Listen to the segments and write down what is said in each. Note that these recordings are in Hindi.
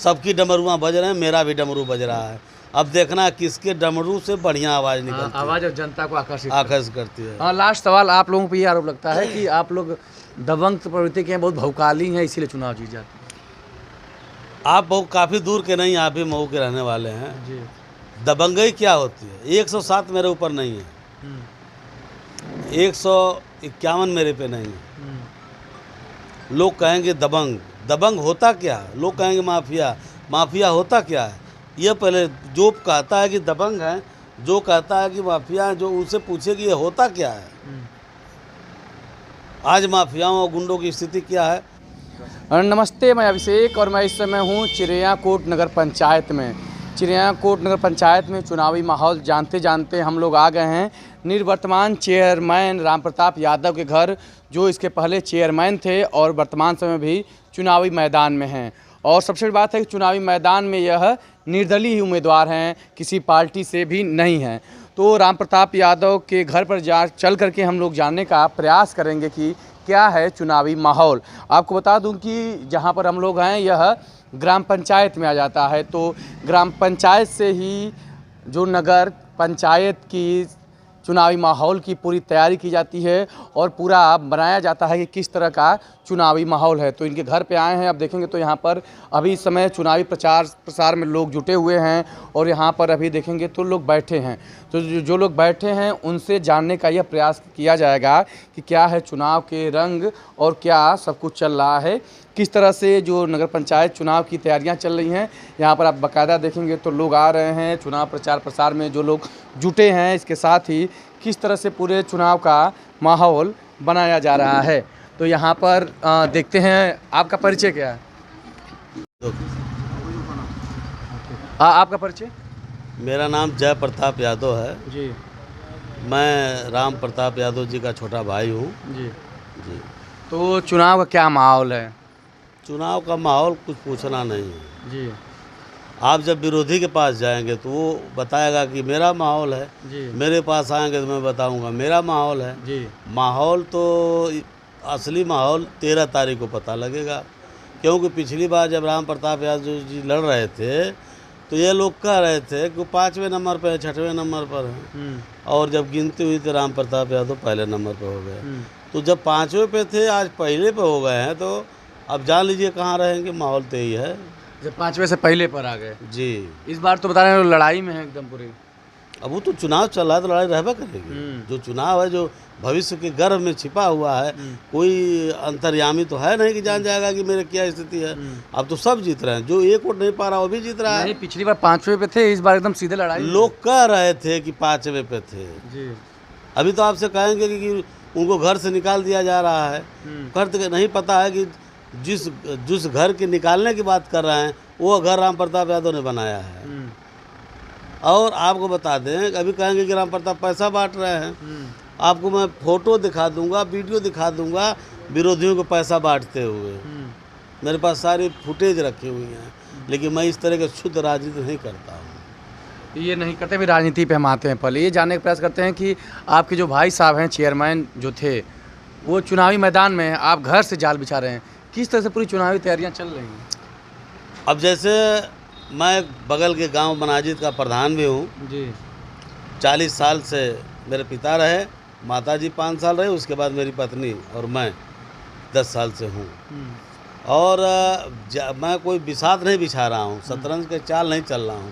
सबकी डमरुआं बज रहे हैं, मेरा भी डमरू बज रहा है। अब देखना किसके डमरू से बढ़िया आवाज़ निकलती है, आवाज़ और जनता को आकर्षित करती है। हाँ, लास्ट सवाल, आप लोगों पर ये आरोप लगता है कि आप लोग दबंग प्रवृत्ति के हैं, बहुत भौकाली हैं, इसीलिए चुनाव जीत जाते हैं। आप बहुत काफ़ी दूर के नहीं, आप ही मऊ के रहने वाले हैं जी। दबंगई क्या होती है? 107 मेरे ऊपर नहीं है, 151 मेरे पे नहीं है। लोग कहेंगे दबंग, दबंग होता क्या है? लोग कहेंगे माफिया, माफिया होता क्या है? ये पहले जो कहता है कि दबंग है, जो कहता है कि माफिया है, जो उनसे पूछे कि ये होता क्या है। आज माफियाओं और गुंडों की स्थिति क्या है? नमस्ते, मैं अभिषेक और मैं इस समय हूँ चिड़ियाकोट नगर पंचायत में। चिड़ियाकोट नगर पंचायत में चुनावी माहौल जानते जानते हम लोग आ गए हैं निवर्तमान चेयरमैन राम प्रताप यादव के घर, जो इसके पहले चेयरमैन थे और वर्तमान समय भी चुनावी मैदान में हैं। और सबसे बड़ी बात है कि चुनावी मैदान में यह निर्दलीय ही उम्मीदवार हैं, किसी पार्टी से भी नहीं हैं। तो राम प्रताप यादव के घर पर चल करके हम लोग जानने का प्रयास करेंगे कि क्या है चुनावी माहौल। आपको बता दूं कि जहां पर हम लोग हैं यह ग्राम पंचायत में आ जाता है, तो ग्राम पंचायत से ही जो नगर पंचायत की चुनावी माहौल की पूरी तैयारी की जाती है और पूरा बनाया जाता है कि किस तरह का चुनावी माहौल है। तो इनके घर पे आए हैं, अब देखेंगे तो यहाँ पर अभी इस समय चुनावी प्रचार प्रसार में लोग जुटे हुए हैं और यहाँ पर अभी देखेंगे तो लोग बैठे हैं। तो जो लोग बैठे हैं उनसे जानने का यह प्रयास किया जाएगा कि क्या है चुनाव के रंग और क्या सब कुछ चल रहा है, किस तरह से जो नगर पंचायत चुनाव की तैयारियां चल रही हैं। यहाँ पर आप बाकायदा देखेंगे तो लोग आ रहे हैं, चुनाव प्रचार प्रसार में जो लोग जुटे हैं, इसके साथ ही किस तरह से पूरे चुनाव का माहौल बनाया जा रहा है। तो यहाँ पर देखते हैं, आपका परिचय क्या है? आपका परिचय? मेरा नाम जय प्रताप यादव है जी। मैं राम प्रताप यादव जी का छोटा भाई हूँ जी। जी। तो चुनाव का क्या माहौल है? चुनाव का माहौल कुछ पूछना नहीं है जी। आप जब विरोधी के पास जाएंगे तो वो बताएगा कि मेरा माहौल है जी। मेरे पास आएंगे तो मैं बताऊंगा मेरा माहौल है जी। माहौल तो असली माहौल 13 तारीख को पता लगेगा, क्योंकि पिछली बार जब राम प्रताप यादव जी लड़ रहे थे तो ये लोग कह रहे थे कि 5वें नंबर पर है, 6वें नंबर पर है, और जब गिनती हुई तो राम प्रताप यादव पहले नंबर पर हो गए। तो जब 5वें पे थे आज पहले पे हो गए हैं, तो अब जान लीजिए कहाँ रहेंगे। माहौल तो यही है, जब 5वें से पहले पर आ गए जी। इस बार तो बता रहे हैं लड़ाई में है एकदम पूरी। अब वो तो चुनाव चल रहा है तो लड़ाई रहबा करेगी। जो चुनाव है जो भविष्य के गर्भ में छिपा हुआ है, कोई अंतर्यामी तो है नहीं कि जान जाएगा कि मेरे क्या स्थिति है। अब तो सब जीत रहे हैं, जो एक वोट नहीं पा रहा वो भी जीत रहा है। पिछली बार 5वें पे थे, इस बार एकदम सीधे लड़ाई। लोग कह रहे थे कि 5वें पे थे जी। अभी तो आपसे कहेंगे कि उनको घर से निकाल दिया जा रहा है। कर नहीं पता है कि जिस घर के निकालने की बात कर रहे हैं वो घर राम प्रताप यादव ने बनाया है। और आपको बता दें, अभी कहेंगे कि राम प्रताप पैसा बांट रहे हैं। आपको मैं फोटो दिखा दूंगा, वीडियो दिखा दूंगा विरोधियों को पैसा बांटते हुए। मेरे पास सारी फुटेज रखी हुई हैं, लेकिन मैं इस तरह के शुद्ध राजनीति नहीं करता हूँ। ये नहीं करते, भी राजनीति पे हम आते हैं। पहले ये जानने का प्रयास करते हैं कि आपके जो भाई साहब हैं चेयरमैन जो थे, वो चुनावी मैदान में हैं, आप घर से जाल बिछा रहे हैं, किस तरह से पूरी चुनावी तैयारियां चल रही हैं? अब जैसे मैं बगल के गांव मनाजिद का प्रधान भी हूँ जी। 40 साल से मेरे पिता रहे, माताजी 5 साल रहे, उसके बाद मेरी पत्नी और मैं 10 साल से हूँ। और मैं कोई बिसात नहीं बिछा रहा हूँ, शतरंज के चाल नहीं चल रहा हूँ,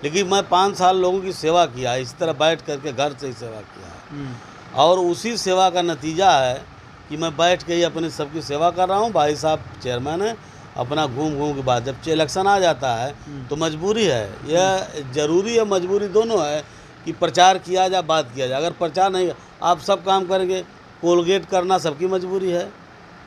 लेकिन मैं 5 साल लोगों की सेवा किया, इस तरह बैठ करके घर से ही सेवा किया। और उसी सेवा का नतीजा है कि मैं बैठ के ही अपनी सबकी सेवा कर रहा हूँ। भाई साहब चेयरमैन है, अपना घूम के बाद जब इलेक्शन आ जाता है तो मजबूरी है, यह जरूरी है मजबूरी दोनों है कि प्रचार किया जाए, बात किया जाए। अगर प्रचार नहीं, आप सब काम करेंगे, कोलगेट करना सबकी मजबूरी है,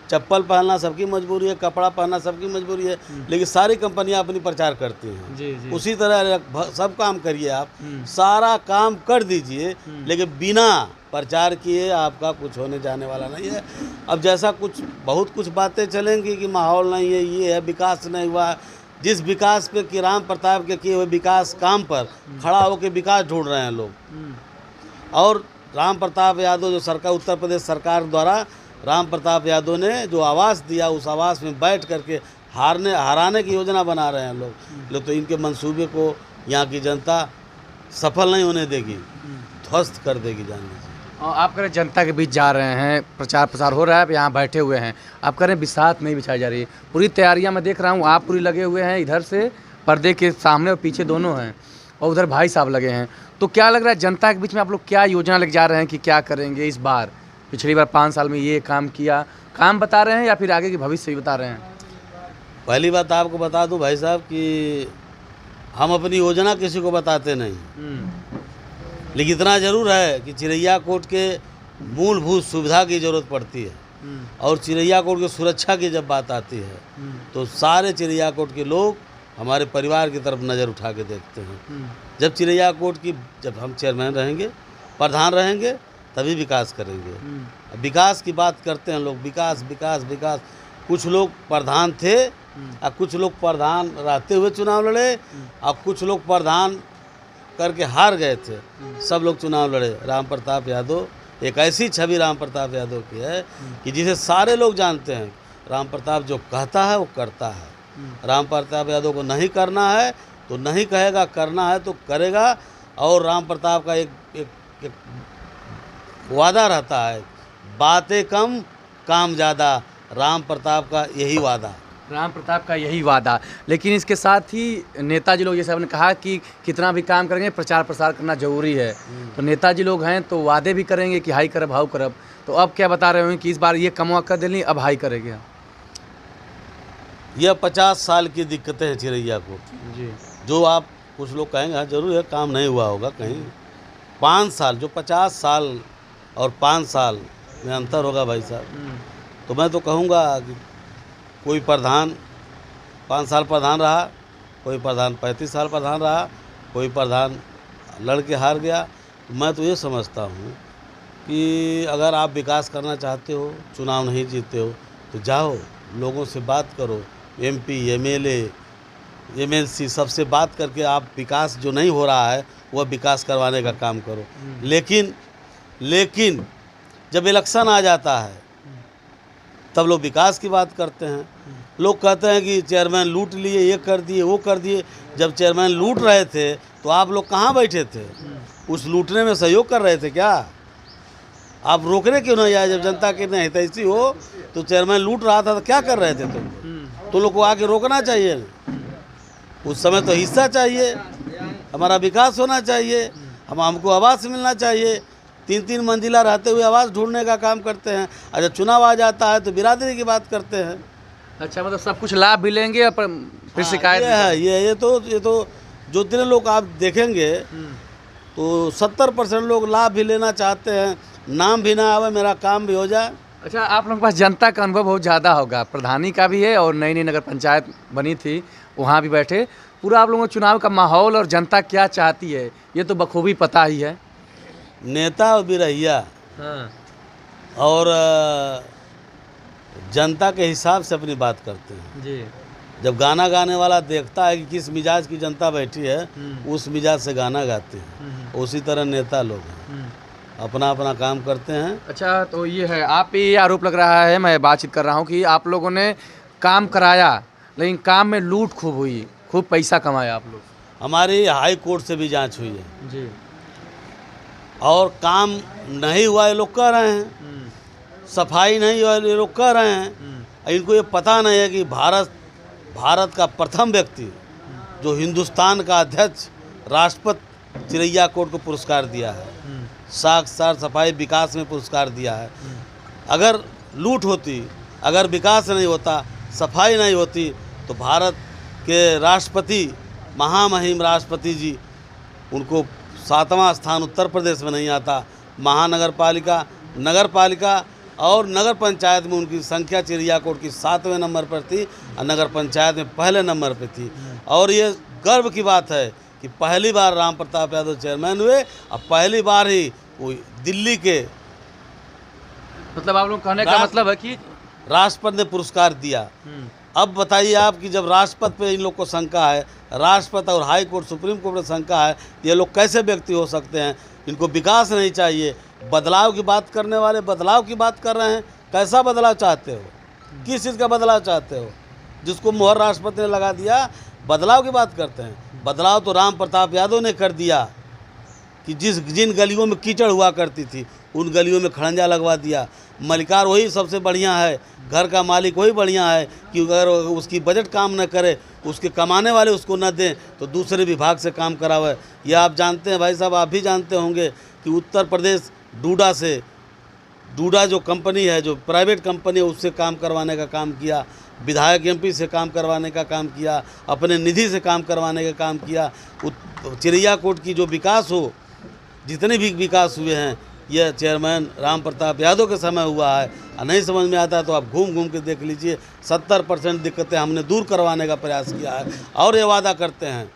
चप्पल पहनना सबकी मजबूरी है, कपड़ा पहनना सबकी मजबूरी है, लेकिन सारी कंपनियां अपनी प्रचार करती हैं। जी। उसी तरह सब काम करिए, आप सारा काम कर दीजिए, लेकिन बिना प्रचार किए आपका कुछ होने जाने वाला नहीं है। अब जैसा बहुत कुछ बातें चलेंगी कि माहौल नहीं है, ये है, विकास नहीं हुआ। जिस विकास पे कि राम प्रताप के किए हुए विकास काम पर खड़ा होकर विकास ढूंढ रहे हैं लोग। और राम प्रताप यादव जो सरकार, उत्तर प्रदेश सरकार द्वारा राम प्रताप यादव ने जो आवास दिया, उस आवास में बैठ करके हराने की योजना बना रहे हैं लोग तो इनके मंसूबे को यहाँ की जनता सफल नहीं होने देगी, ध्वस्त कर देगी जान लीजिए। और आप कह रहे जनता के बीच जा रहे हैं, प्रचार प्रसार हो रहा है, आप यहाँ बैठे हुए हैं, आप कह रहे हैं बिसात नहीं बिछाई जा रही है। पूरी तैयारियाँ मैं देख रहा हूँ, आप पूरी लगे हुए हैं, इधर से पर्दे के सामने और पीछे दोनों हैं, और उधर भाई साहब लगे हैं। तो क्या लग रहा है जनता के बीच में आप लोग क्या योजना लेके जा रहे हैं कि क्या करेंगे इस बार? पिछली बार 5 साल में ये काम किया, काम बता रहे हैं या फिर आगे की भविष्य भी बता रहे हैं? पहली बात आपको बता दूं भाई साहब कि हम अपनी योजना किसी को बताते नहीं, लेकिन इतना ज़रूर है कि चिरैया कोट के मूलभूत सुविधा की ज़रूरत पड़ती है, और चिरैया कोट की सुरक्षा की जब बात आती है तो सारे चिरैया कोट के लोग हमारे परिवार की तरफ नज़र उठा के देखते हैं। जब चिरैया कोट की जब हम चेयरमैन रहेंगे, प्रधान रहेंगे, तभी विकास करेंगे। विकास की बात करते हैं लोग, विकास विकास विकास। कुछ लोग प्रधान थे और कुछ लोग प्रधान रहते हुए चुनाव लड़े, और कुछ लोग प्रधान करके हार गए थे। सब लोग चुनाव लड़े। राम प्रताप यादव, एक ऐसी छवि राम प्रताप यादव की है कि जिसे सारे लोग जानते हैं। राम प्रताप जो कहता है वो करता है। राम प्रताप यादव को नहीं करना है तो नहीं कहेगा, करना है तो करेगा। और राम प्रताप का एक वादा रहता है, बातें कम काम ज़्यादा। राम प्रताप का यही वादा, राम प्रताप का यही वादा। लेकिन इसके साथ ही नेताजी लोग, जैसे आपने कहा कि कितना भी काम करेंगे प्रचार प्रसार करना जरूरी है, तो नेताजी लोग हैं तो वादे भी करेंगे कि हाई करब हाउ करब। तो अब क्या बता रहे हो कि इस बार ये कमवा कर देनी, अब हाई करेंगे? यह 50 साल की दिक्कतें हैं चिरैया कोट जी। जो आप कुछ लोग कहेंगे हाँ जरूर है, काम नहीं हुआ होगा कहीं। 5 साल, जो 50 साल और 5 साल में अंतर होगा भाई साहब। तो मैं तो कहूँगा कि कोई प्रधान 5 साल प्रधान रहा, कोई प्रधान 35 साल प्रधान रहा, कोई प्रधान लड़के हार गया। मैं तो ये समझता हूँ कि अगर आप विकास करना चाहते हो, चुनाव नहीं जीतते हो, तो जाओ लोगों से बात करो, MP, MLA, MLC सबसे बात करके आप विकास जो नहीं हो रहा है वह विकास करवाने का काम करो। लेकिन जब इलेक्शन आ जाता है तब लोग विकास की बात करते हैं। लोग कहते हैं कि चेयरमैन लूट लिए, ये कर दिए, वो कर दिए। जब चेयरमैन लूट रहे थे तो आप लोग कहाँ बैठे थे? उस लूटने में सहयोग कर रहे थे क्या? आप रोकने क्यों नहीं आए? जब जनता की हितैषी हो तो चेयरमैन लूट रहा था तो क्या कर रहे थे तुम? तो लोग को आके रोकना चाहिए। उस समय तो हिस्सा चाहिए, हमारा विकास होना चाहिए, हमको आवास मिलना चाहिए। 3-3 मंजिला रहते हुए आवास ढूंढने का काम करते हैं, और जब चुनाव आ जाता है तो बिरादरी की बात करते हैं। अच्छा, मतलब सब कुछ लाभ भी लेंगे और फिर शिकायत ये है। ये तो जो जितने लोग आप देखेंगे तो 70% लोग लाभ भी लेना चाहते हैं, नाम भी ना आवे, मेरा काम भी हो जाए। अच्छा, आप लोगों के पास जनता का अनुभव बहुत ज़्यादा होगा, प्रधानी का भी है और नई नई नगर पंचायत बनी थी वहाँ भी बैठे। पूरा आप लोगों को चुनाव का माहौल और जनता क्या चाहती है ये तो बखूबी पता ही है। नेता और बिरहिया और जनता के हिसाब से अपनी बात करते हैं जी। जब गाना गाने वाला देखता है कि किस मिजाज की जनता बैठी है, उस मिजाज से गाना गाते हैं। उसी तरह नेता लोग हैं, अपना अपना काम करते हैं। अच्छा, तो ये है, आप पे ये आरोप लग रहा है, मैं बातचीत कर रहा हूँ कि आप लोगों ने काम कराया लेकिन काम में लूट खूब हुई, खूब पैसा कमाया आप लोग। हमारी हाई कोर्ट से भी जांच हुई है जी। और काम नहीं हुआ ये लोग कह रहे हैं, सफाई नहीं हुआ ये लोग कह रहे हैं। इनको ये पता नहीं है कि भारत का प्रथम व्यक्ति जो हिंदुस्तान का अध्यक्ष राष्ट्रपति चिरैया कोट को पुरस्कार दिया है, साक्षात सफाई विकास में पुरस्कार दिया है। अगर लूट होती, अगर विकास नहीं होता, सफाई नहीं होती, तो भारत के राष्ट्रपति, महामहिम राष्ट्रपति जी, उनको 7वां स्थान उत्तर प्रदेश में नहीं आता। महानगर पालिका, नगर पालिका और नगर पंचायत में उनकी संख्या चिरैया कोट की 7वें नंबर पर थी और नगर पंचायत में पहले नंबर पर थी। और ये गर्व की बात है कि पहली बार राम प्रताप यादव चेयरमैन हुए और पहली बार ही वो दिल्ली के, मतलब आप लोग कहने का मतलब है कि राष्ट्रपति ने पुरस्कार दिया। अब बताइए आप कि जब राष्ट्रपति पे इन लोग को शंका है, राष्ट्रपति और हाई कोर्ट, सुप्रीम कोर्ट में शंका है, ये लोग कैसे व्यक्ति हो सकते हैं? इनको विकास नहीं चाहिए। बदलाव की बात करने वाले बदलाव की बात कर रहे हैं। कैसा बदलाव चाहते हो? किस चीज़ का बदलाव चाहते हो? जिसको मोहर राष्ट्रपति ने लगा दिया। बदलाव की बात करते हैं, बदलाव तो राम प्रताप यादव ने कर दिया कि जिन गलियों में कीचड़ हुआ करती थी उन गलियों में खड़ंजा लगवा दिया। मलिकार वही सबसे बढ़िया है, घर का मालिक वही बढ़िया है कि अगर उसकी बजट काम न करे, उसके कमाने वाले उसको न दें तो दूसरे विभाग से काम करावे। ये आप जानते हैं भाई साहब, आप भी जानते होंगे कि उत्तर प्रदेश डूडा जो कंपनी है, जो प्राइवेट कंपनी है, उससे काम करवाने का काम किया, विधायक एमपी से काम करवाने का काम किया, अपने निधि से काम करवाने का काम किया। चिड़ैयाकोट की जो विकास हो, जितने भी विकास हुए हैं, यह चेयरमैन राम प्रताप यादव के समय हुआ है। और नहीं समझ में आता तो आप घूम घूम के देख लीजिए, 70% दिक्कतें हमने दूर करवाने का प्रयास किया है। और ये वादा करते हैं,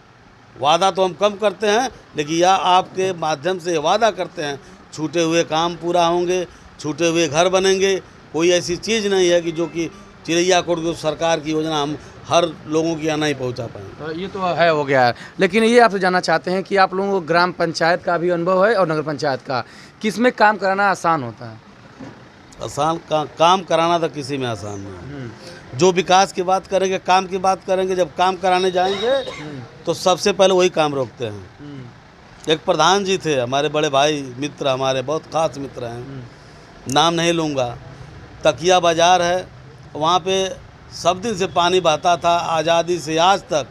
वादा तो हम कम करते हैं, लेकिन यह आपके माध्यम से वादा करते हैं छूटे हुए काम पूरा होंगे, छूटे हुए घर बनेंगे। कोई ऐसी चीज़ नहीं है कि जो कि चिड़ैयाकोट की सरकार की योजना हम हर लोगों के यहाँ नहीं पहुँचा पाएँ। ये तो है, हो गया है। लेकिन ये आपसे जानना चाहते हैं कि आप लोगों को ग्राम पंचायत का भी अनुभव है और नगर पंचायत का, किसमें काम कराना आसान होता है? आसान काम कराना तो किसी में आसान नहीं है। जो विकास की बात करेंगे, काम की बात करेंगे, जब काम कराने जाएंगे तो सबसे पहले वही काम रोकते हैं। एक प्रधान जी थे, हमारे बड़े भाई मित्र, हमारे बहुत खास मित्र हैं, नाम नहीं लूँगा। तकिया बाज़ार है, वहाँ पे सब दिन से पानी बहता था, आज़ादी से आज तक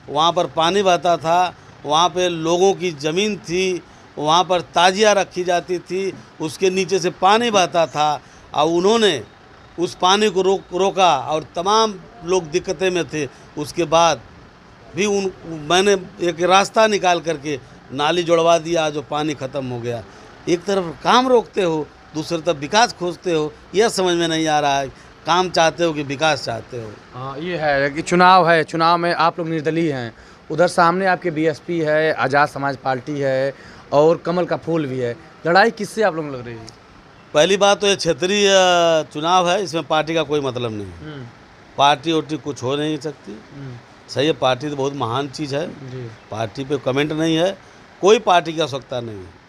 वहाँ पर पानी बहता था। वहाँ पे लोगों की ज़मीन थी, वहाँ पर ताजिया रखी जाती थी, उसके नीचे से पानी बहता था और उन्होंने उस पानी को रोका और तमाम लोग दिक्कतें में थे। उसके बाद भी मैंने एक रास्ता निकाल करके नाली जुड़वा दिया, जो पानी ख़त्म हो गया। एक तरफ काम रोकते हो, दूसरी तरफ विकास खोजते हो, यह समझ में नहीं आ रहा है, काम चाहते हो कि विकास चाहते हो। हाँ, ये है कि चुनाव है, चुनाव में आप लोग निर्दलीय हैं, उधर सामने आपके बीएसपी है, आज़ाद समाज पार्टी है और कमल का फूल भी है। लड़ाई किससे आप लोग लग रही है? पहली बात तो ये क्षेत्रीय चुनाव है, इसमें पार्टी का कोई मतलब नहीं। पार्टी वोटी कुछ हो नहीं सकती। सही है, पार्टी तो बहुत महान चीज़ है, पार्टी पे कमेंट नहीं है, कोई पार्टी की आवश्यकता नहीं है।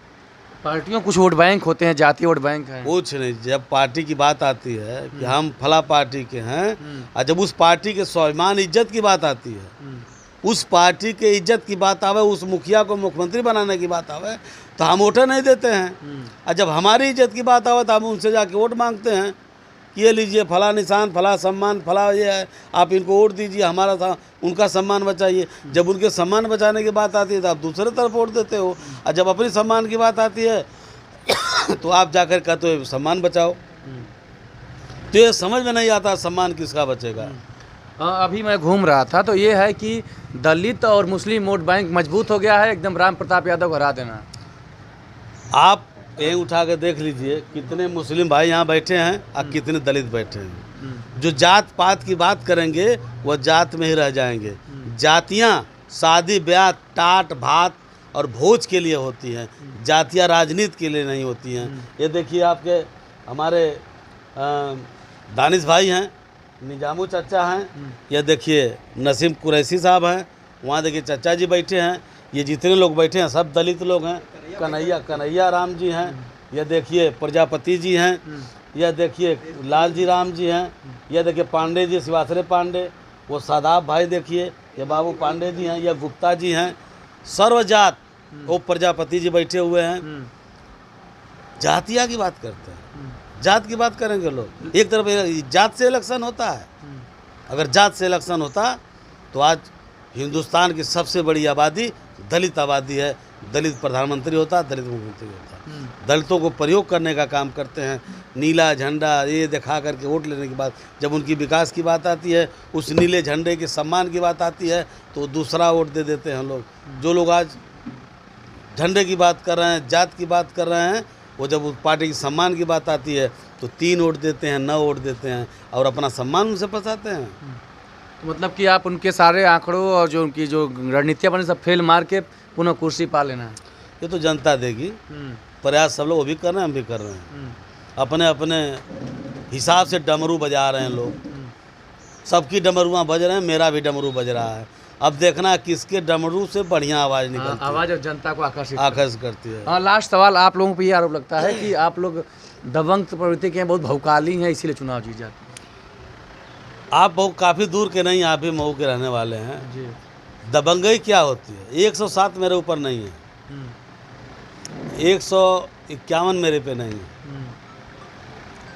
पार्टियों कुछ वोट बैंक होते हैं, जातीय वोट बैंक है, कुछ नहीं। जब पार्टी की बात आती है कि हम फला पार्टी के हैं, और जब उस पार्टी के स्वाभिमान इज्जत की बात आती है, उस पार्टी के इज्जत की बात आवे, उस मुखिया को मुख्यमंत्री बनाने की बात आवे, तो हम वोट नहीं देते हैं। और जब हमारी इज्जत की बात आवे तो हम उनसे जाके वोट मांगते हैं कि ये लीजिए फला निशान, फला सम्मान, फला ये है, आप इनको वोट दीजिए, हमारा उनका सम्मान बचाइए। जब उनके सम्मान बचाने की बात आती है तो आप दूसरे तरफ वोट देते हो, और जब अपनी सम्मान की बात आती है तो आप जाकर कहते हो सम्मान बचाओ। तो ये समझ में नहीं आता सम्मान किसका बचेगा। अभी मैं घूम रहा था तो ये है कि दलित और मुस्लिम वोट बैंक मजबूत हो गया है, एकदम राम प्रताप यादव को हरा देना। आप कहीं उठा के देख लीजिए, कितने मुस्लिम भाई यहाँ बैठे हैं और कितने दलित बैठे हैं। जो जात पात की बात करेंगे वह जात में ही रह जाएंगे। जातियाँ शादी ब्याह टाट भात और भोज के लिए होती हैं, जातियाँ राजनीति के लिए नहीं होती हैं। ये देखिए आपके हमारे दानिश भाई हैं, निजामू चचा हैं, ये देखिए नसीम कुरैशी साहब हैं, वहाँ देखिए चचा जी बैठे हैं। ये जितने लोग बैठे हैं सब दलित लोग हैं। कन्हैया राम जी हैं, ये देखिए प्रजापति जी हैं, यह देखिए लाल जी राम जी हैं, यह देखिए पांडे जी शिवाश्रय पांडे, वो सादाब भाई देखिए, ये बाबू पांडे जी हैं, यह गुप्ता जी हैं। सर्वजात वो प्रजापति जी बैठे हुए हैं। जातिया की बात करते हैं, जात की बात करेंगे लोग। एक तरफ जात से इलेक्शन होता है, अगर जात से इलेक्शन होता तो आज हिंदुस्तान की सबसे बड़ी आबादी दलित आबादी है। दलित प्रधानमंत्री होता, दलित मुख्यमंत्री होता। दलितों को प्रयोग करने का काम करते हैं, नीला झंडा ये दिखा करके वोट लेने के बाद जब उनकी विकास की बात आती है, उस नीले झंडे के सम्मान की बात आती है तो दूसरा वोट दे देते हैं लोग। जो लोग आज झंडे की बात कर रहे हैं, जात की बात कर रहे हैं, वो जब उस पार्टी की सम्मान की बात आती है तो 3 वोट देते हैं, 9 वोट देते हैं और अपना सम्मान उनसे फंसाते हैं। तो मतलब कि आप उनके सारे आंकड़ों और जो उनकी जो रणनीतियाँ बनी सब फेल मार के पुनः कुर्सी पा लेना है। ये तो जनता देगी। प्रयास सब लोग वो भी कर रहे हैं, हम भी कर रहे हैं। अपने अपने हिसाब से डमरू बजा रहे हैं लोग, सबकी डमरुआँ बज रहे हैं, मेरा भी डमरू बज रहा है। अब देखना किसके डमरू से बढ़िया आवाज़ निकलती है, आवाज़ और जनता को आकर्षित करती है। हाँ, लास्ट सवाल, आप लोगों पर ये आरोप लगता है कि आप लोग दबंग प्रवृत्ति के हैं, बहुत भौकाली हैं, इसीलिए चुनाव जीत जाते हैं। आप बहुत काफ़ी दूर के नहीं, आप भी मऊ के रहने वाले हैं। जी। दबंगई क्या होती है? 107 मेरे ऊपर नहीं है, 151 मेरे पे नहीं है।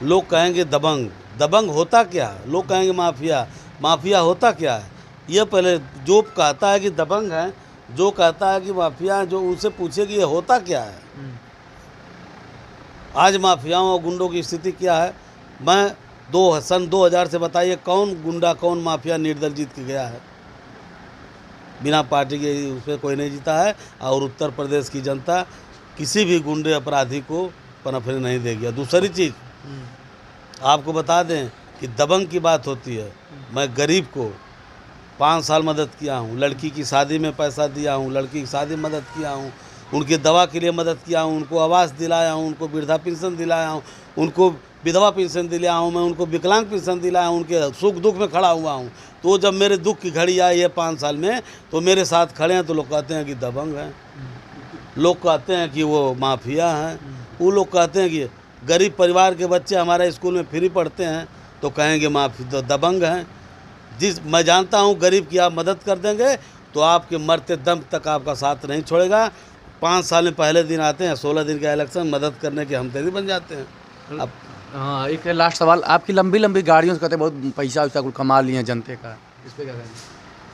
लोग कहेंगे दबंग, दबंग होता क्या है? लोग कहेंगे माफिया, माफिया होता क्या है? ये पहले जो कहता है कि दबंग है, जो कहता है कि माफिया है, जो उनसे पूछे कि ये होता क्या है। आज माफियाओं और गुंडों की स्थिति क्या है? मैं सन 2000 से बताइए कौन गुंडा कौन माफिया निर्दल जीत के गया है? बिना पार्टी के उस पर कोई नहीं जीता है। और उत्तर प्रदेश की जनता किसी भी गुंडे अपराधी को पनपने नहीं देगी। दूसरी चीज़ आपको बता दें कि दबंग की बात होती है। मैं गरीब को 5 साल मदद किया हूँ, लड़की की शादी में पैसा दिया हूँ, लड़की की शादी में मदद किया हूँ, उनकी दवा के लिए मदद किया हूँ, उनको आवास दिलाया हूँ, उनको वृद्धा पेंशन दिलाया हूँ, उनको विधवा पेंशन दिलाया हूँ, मैं उनको विकलांग पेंशन दिलाया हूँ, उनके सुख दुख में खड़ा हुआ हूँ। तो जब मेरे दुख की घड़ी आई है 5 साल में, तो मेरे साथ खड़े हैं, तो लोग कहते हैं कि दबंग हैं, लोग कहते हैं कि वो माफिया हैं, वो लोग कहते हैं कि गरीब परिवार के बच्चे हमारे स्कूल में फ्री पढ़ते हैं तो कहेंगे माफी तो दबंग हैं। मैं जानता हूँ गरीब की आप मदद कर देंगे तो आपके मरते दम तक आपका साथ नहीं छोड़ेगा। 5 साल में पहले दिन आते हैं, 16 दिन का इलेक्शन, मदद करने के हम तेरी बन जाते हैं। अब हाँ, एक लास्ट सवाल, आपकी लंबी लंबी गाड़ियों से कहते हैं बहुत पैसा वैसा कुछ कमा लिए हैं जनते का, इस पर क्या कहेंगे?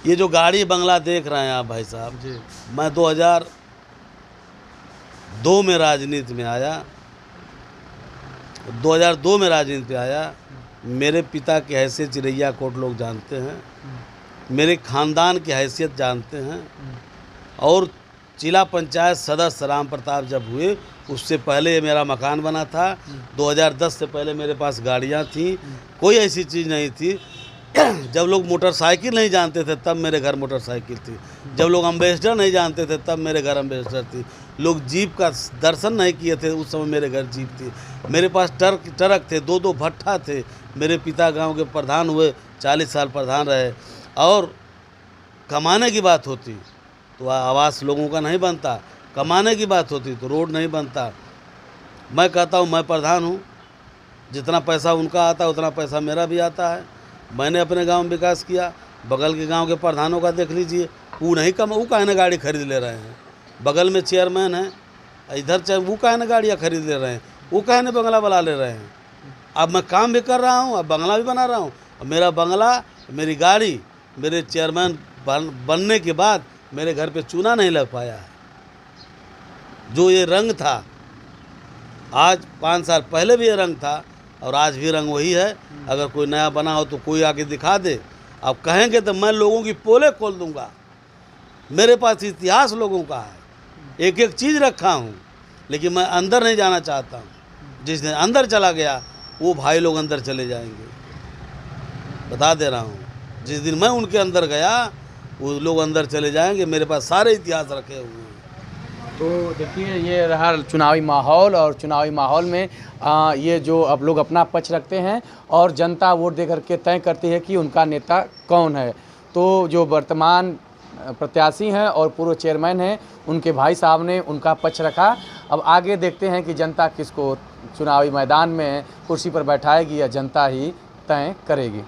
ये जो गाड़ी बंगला देख रहे हैं आप भाई साहब जी। मैं 2002 में राजनीति में आया, 2002 में राजनीति पे आया। मेरे पिता की हैसियत चिरैया कोट लोग जानते हैं, मेरे ख़ानदान की हैसियत जानते हैं। और जिला पंचायत सदस्य राम प्रताप जब हुए उससे पहले मेरा मकान बना था। 2010 से पहले मेरे पास गाड़ियाँ थी, कोई ऐसी चीज़ नहीं थी। जब लोग मोटरसाइकिल नहीं जानते थे तब मेरे घर मोटरसाइकिल थी, जब लोग अम्बेसडर नहीं जानते थे तब मेरे घर अम्बेसडर थी, लोग जीप का दर्शन नहीं किए थे उस समय मेरे घर जीप थी। मेरे पास ट्रक थे, 2 भट्ठा थे। मेरे पिता गांव के प्रधान हुए, 40 साल प्रधान रहे। और कमाने की बात होती तो आवास लोगों का नहीं बनता, कमाने की बात होती तो रोड नहीं बनता। मैं कहता हूँ मैं प्रधान हूँ, जितना पैसा उनका आता है उतना पैसा मेरा भी आता है। मैंने अपने गांव में विकास किया, बगल के गांव के प्रधानों का देख लीजिए, वो नहीं कम, वो काहे ना गाड़ी खरीद ले रहे हैं। बगल में चेयरमैन है, इधर वो काहे ना गाड़ियाँ खरीद ले रहे हैं, वो काहे ना बंगला बना ले रहे हैं। अब मैं काम भी कर रहा हूँ, अब बंगला भी बना रहा हूँ। मेरा बंगला, मेरी गाड़ी, मेरे चेयरमैन बनने के बाद मेरे घर पे चूना नहीं लग पाया है। जो ये रंग था, आज 5 साल पहले भी ये रंग था और आज भी रंग वही है। अगर कोई नया बना हो तो कोई आके दिखा दे, आप कहेंगे तो मैं लोगों की पोले खोल दूंगा। मेरे पास इतिहास लोगों का है, एक एक चीज़ रखा हूँ, लेकिन मैं अंदर नहीं जाना चाहता हूँ। जिस दिन अंदर चला गया वो भाई लोग अंदर चले जाएंगे, बता दे रहा हूँ। जिस दिन मैं उनके अंदर गया वो लोग अंदर चले जाएंगे। मेरे पास सारे इतिहास रखे हुए हैं। तो देखिए ये रहा चुनावी माहौल, और चुनावी माहौल में ये जो अब लोग अपना पक्ष रखते हैं और जनता वोट दे करके तय करती है कि उनका नेता कौन है। तो जो वर्तमान प्रत्याशी हैं और पूर्व चेयरमैन हैं, उनके भाई साहब ने उनका पक्ष रखा। अब आगे देखते हैं कि जनता किसको चुनावी मैदान में कुर्सी पर बैठाएगी या जनता ही तय करेगी।